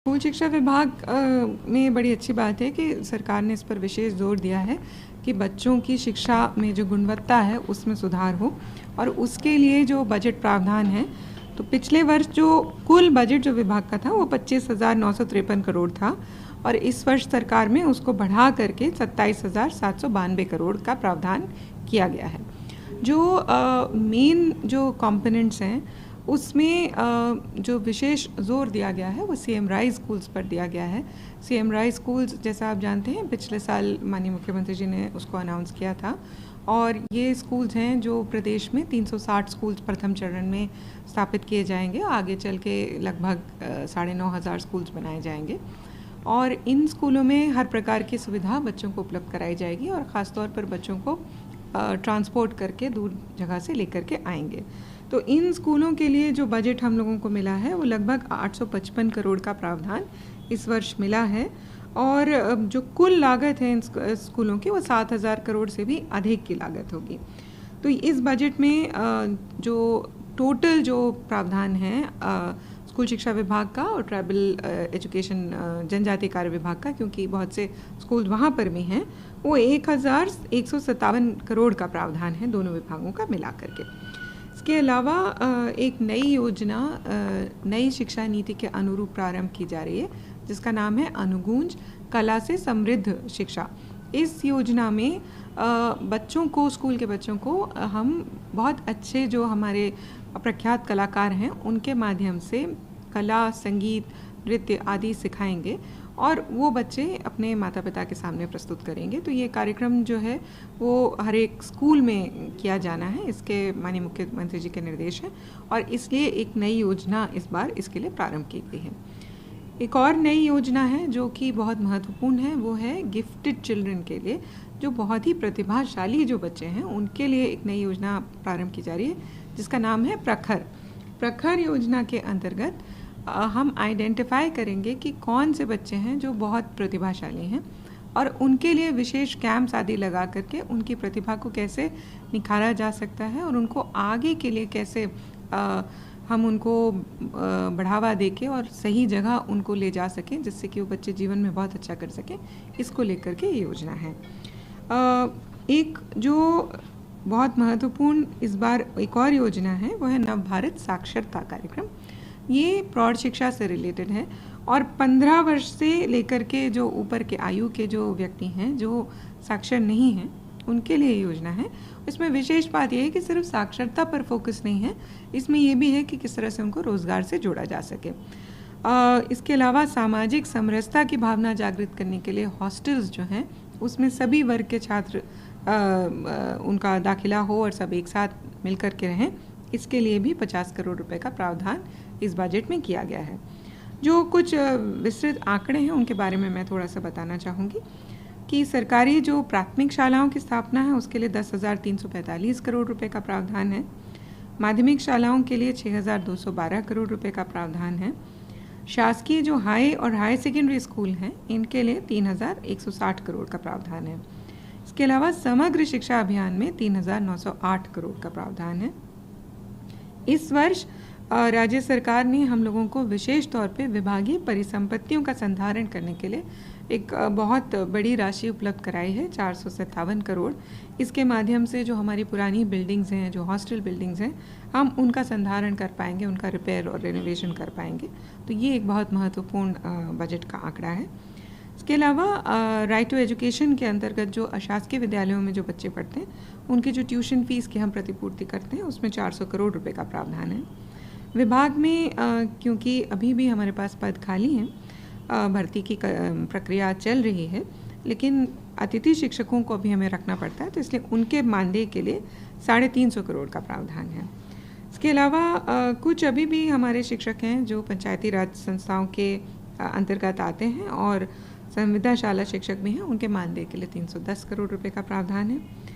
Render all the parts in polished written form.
School शिक्षा विभाग में बड़ी अच्छी बात है कि सरकार ने इस पर विशेष जोर दिया है कि बच्चों की शिक्षा में जो गुणवत्ता है उसमें सुधार हो और उसके लिए जो बजट प्रावधान है, तो पिछले वर्ष जो कुल बजट जो विभाग का था वो 25,953 करोड़ था और इस वर्ष सरकार में उसको बढ़ा करके 27,792 करोड़ का प्रावधान किया गया है। जो मेन जो कंपोनेंट्स हैं उसमें जो विशेष जोर दिया गया है वो सीएम राइज स्कूल्स पर दिया गया है। सीएम राइज स्कूल्स जैसा आप जानते हैं पिछले साल माननीय मुख्यमंत्री जी ने उसको अनाउंस किया था और ये स्कूल्स हैं जो प्रदेश में 360 स्कूल्स प्रथम चरण में स्थापित किए जाएंगे। आगे चल के लगभग 9,500 स्कूल्स बनाए जाएंगे और इन स्कूलों में हर प्रकार की सुविधा बच्चों को उपलब्ध कराई जाएगी और ख़ास तौर पर बच्चों को ट्रांसपोर्ट करके दूर जगह से लेकर के आएंगे। तो इन स्कूलों के लिए जो बजट हम लोगों को मिला है वो लगभग 855 करोड़ का प्रावधान इस वर्ष मिला है और जो कुल लागत है इन स्कूलों की वो 7,000 करोड़ से भी अधिक की लागत होगी। तो इस बजट में जो टोटल जो प्रावधान है स्कूल शिक्षा विभाग का और ट्राइबल एजुकेशन जनजातीय कार्य विभाग का, क्योंकि बहुत से स्कूल वहाँ पर भी हैं, वो 1,157 करोड़ का प्रावधान है दोनों विभागों का मिला करके। इसके अलावा एक नई योजना नई शिक्षा नीति के अनुरूप प्रारंभ की जा रही है जिसका नाम है अनुगूंज कला से समृद्ध शिक्षा। इस योजना में बच्चों को, स्कूल के बच्चों को हम बहुत अच्छे जो हमारे प्रख्यात कलाकार हैं उनके माध्यम से कला, संगीत, नृत्य आदि सिखाएंगे और वो बच्चे अपने माता पिता के सामने प्रस्तुत करेंगे। तो ये कार्यक्रम जो है वो हर एक स्कूल में किया जाना है, इसके माननीय मुख्यमंत्री जी के निर्देश हैं और इसलिए एक नई योजना इस बार इसके लिए प्रारंभ की गई है। एक और नई योजना है जो कि बहुत महत्वपूर्ण है, वो है गिफ्टेड चिल्ड्रन के लिए, जो बहुत ही प्रतिभाशाली जो बच्चे हैं उनके लिए एक नई योजना प्रारंभ की जा रही है जिसका नाम है प्रखर। प्रखर योजना के अंतर्गत हम आइडेंटिफाई करेंगे कि कौन से बच्चे हैं जो बहुत प्रतिभाशाली हैं और उनके लिए विशेष कैंप्स आदि लगा करके उनकी प्रतिभा को कैसे निखारा जा सकता है और उनको आगे के लिए कैसे हम उनको बढ़ावा देके और सही जगह उनको ले जा सकें जिससे कि वो बच्चे जीवन में बहुत अच्छा कर सकें, इसको लेकर के ये योजना है। एक जो बहुत महत्वपूर्ण इस बार एक और योजना है वो है नव भारत साक्षरता कार्यक्रम। ये प्रौढ़ शिक्षा से रिलेटेड है और 15 वर्ष से लेकर के जो ऊपर के आयु के जो व्यक्ति हैं जो साक्षर नहीं हैं उनके लिए योजना है। इसमें विशेष बात यह है कि सिर्फ साक्षरता पर फोकस नहीं है, इसमें यह भी है कि किस तरह से उनको रोज़गार से जोड़ा जा सके। इसके अलावा सामाजिक समरसता की भावना जागृत करने के लिए हॉस्टल्स जो हैं उसमें सभी वर्ग के छात्र उनका दाखिला हो और सब एक साथ मिल कर के रहें, इसके लिए भी 50 करोड़ रुपए का प्रावधान इस बजट में किया गया है। जो कुछ विस्तृत आंकड़े हैं उनके बारे में मैं थोड़ा सा बताना चाहूँगी कि सरकारी जो प्राथमिक शालाओं की स्थापना है उसके लिए 10,345 करोड़ रुपए का प्रावधान है। माध्यमिक शालाओं के लिए 6,212 करोड़ रुपए का प्रावधान है। शासकीय जो हाई और हाई सेकेंडरी स्कूल हैं इनके लिए 3,160 करोड़ का प्रावधान है। इसके अलावा समग्र शिक्षा अभियान में 3,908 करोड़ का प्रावधान है। इस वर्ष राज्य सरकार ने हम लोगों को विशेष तौर पे विभागीय परिसंपत्तियों का संधारण करने के लिए एक बहुत बड़ी राशि उपलब्ध कराई है, 457 करोड़। इसके माध्यम से जो हमारी पुरानी बिल्डिंग्स हैं, जो हॉस्टल बिल्डिंग्स हैं, हम उनका संधारण कर पाएंगे, उनका रिपेयर और रेनोवेशन कर पाएंगे। तो ये एक बहुत महत्वपूर्ण बजट का आंकड़ा है। इसके अलावा राइट टू एजुकेशन के अंतर्गत जो अशासकीय विद्यालयों में जो बच्चे पढ़ते हैं उनकी जो ट्यूशन फीस की हम प्रतिपूर्ति करते हैं उसमें 400 करोड़ रुपए का प्रावधान है। विभाग में क्योंकि अभी भी हमारे पास पद खाली हैं, भर्ती की प्रक्रिया चल रही है, लेकिन अतिथि शिक्षकों को अभी हमें रखना पड़ता है, तो इसलिए उनके मानदेय के लिए 350 करोड़ का प्रावधान है। इसके अलावा कुछ अभी भी हमारे शिक्षक हैं जो पंचायती राज संस्थाओं के अंतर्गत आते हैं और संविदा शाला शिक्षक भी हैं, उनके मानदेय के लिए 310 करोड़ रुपए का प्रावधान है।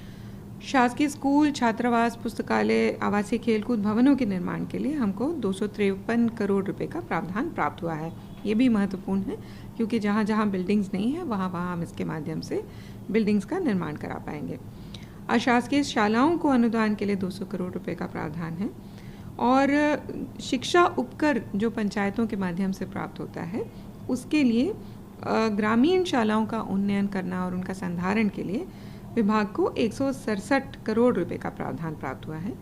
शासकीय स्कूल, छात्रावास, पुस्तकालय, आवासीय खेलकूद भवनों के निर्माण के लिए हमको 253 करोड़ रुपए का प्रावधान प्राप्त हुआ है। ये भी महत्वपूर्ण है क्योंकि जहाँ जहाँ बिल्डिंग्स नहीं है वहाँ वहाँ हम इसके माध्यम से बिल्डिंग्स का निर्माण करा पाएंगे। अशासकीय शालाओं को अनुदान के लिए 200 करोड़ रुपए का प्रावधान है और शिक्षा उपकर जो पंचायतों के माध्यम से प्राप्त होता है उसके लिए ग्रामीण शालाओं का उन्नयन करना और उनका संधारण के लिए विभाग को 167 करोड़ रुपए का प्रावधान प्राप्त हुआ है।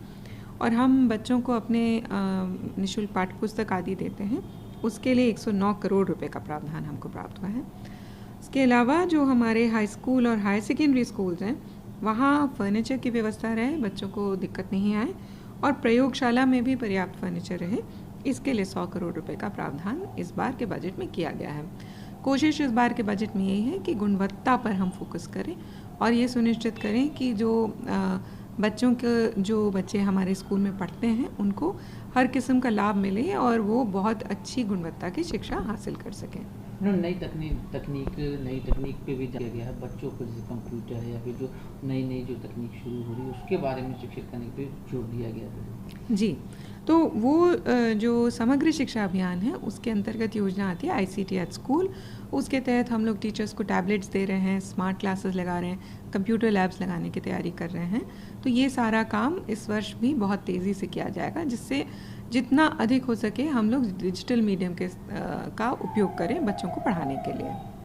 और हम बच्चों को अपने निःशुल्क पाठ्य पुस्तक आदि देते हैं, उसके लिए 109 करोड़ रुपए का प्रावधान हमको प्राप्त हुआ है। इसके अलावा जो हमारे हाई स्कूल और हायर सेकेंडरी स्कूल्स हैं, वहाँ फर्नीचर की व्यवस्था रहे, बच्चों को दिक्कत नहीं आए, और प्रयोगशाला में भी पर्याप्त फर्नीचर रहे, इसके लिए 100 करोड़ रुपए का प्रावधान इस बार के बजट में किया गया है। कोशिश इस बार के बजट में यही है कि गुणवत्ता पर हम फोकस करें और ये सुनिश्चित करें कि जो बच्चे हमारे स्कूल में पढ़ते हैं उनको हर किस्म का लाभ मिले और वो बहुत अच्छी गुणवत्ता की शिक्षा हासिल कर सकें। नई तकनीक पे भी दिया गया है बच्चों को, जैसे कंप्यूटर या फिर जो नई जो तकनीक शुरू हो रही है उसके बारे में शिक्षित करने पे जोर दिया गया है। जी, तो वो जो समग्र शिक्षा अभियान है उसके अंतर्गत योजना आती है ICT एट स्कूल। उसके तहत हम लोग टीचर्स को टैबलेट्स दे रहे हैं, स्मार्ट क्लासेस लगा रहे हैं, कंप्यूटर लैब्स लगाने की तैयारी कर रहे हैं। तो ये सारा काम इस वर्ष भी बहुत तेज़ी से किया जाएगा, जिससे जितना अधिक हो सके हम लोग डिजिटल मीडियम का उपयोग करें बच्चों को पढ़ाने के लिए।